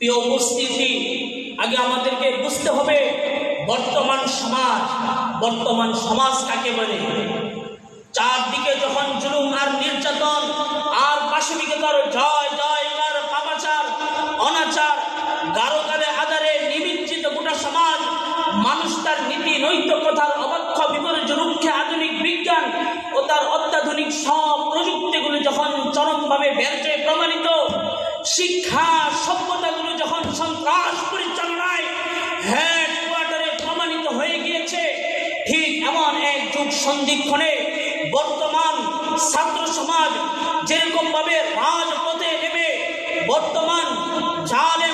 প্রিয় উপস্থিতি, আগে আমাদেরকে বুঝতে হবে বর্তমান সমাজ কাকে বলে। চারদিকে যখন জুলুম আর নির্যাতন আর পাশবিকতার জয়কার, পাপাচার, অনাচার, গারোকালে আধারে নিমজ্জিত গোটা সমাজ, মানুষ তার নীতি নৈতিকতার অবাক্ষ বিপর্যয় রুখে আধুনিক বিজ্ঞান ও তার অত্যাধুনিক সব প্রযুক্তিগুলো যখন চরমভাবে ব্যর্থে প্রমাণিত, শিক্ষা সভ্যতাগুলো যখন সন্ত্রাস পরিচালনায় হেডকোয়ার্টারে প্রমাণিত হয়ে গিয়েছে, ঠিক এমন এক যুগ সন্ধিক্ষণে বর্তমান ছাত্র সমাজ যেরকম ভাবে রাজপথে নেমে বর্তমান জালেম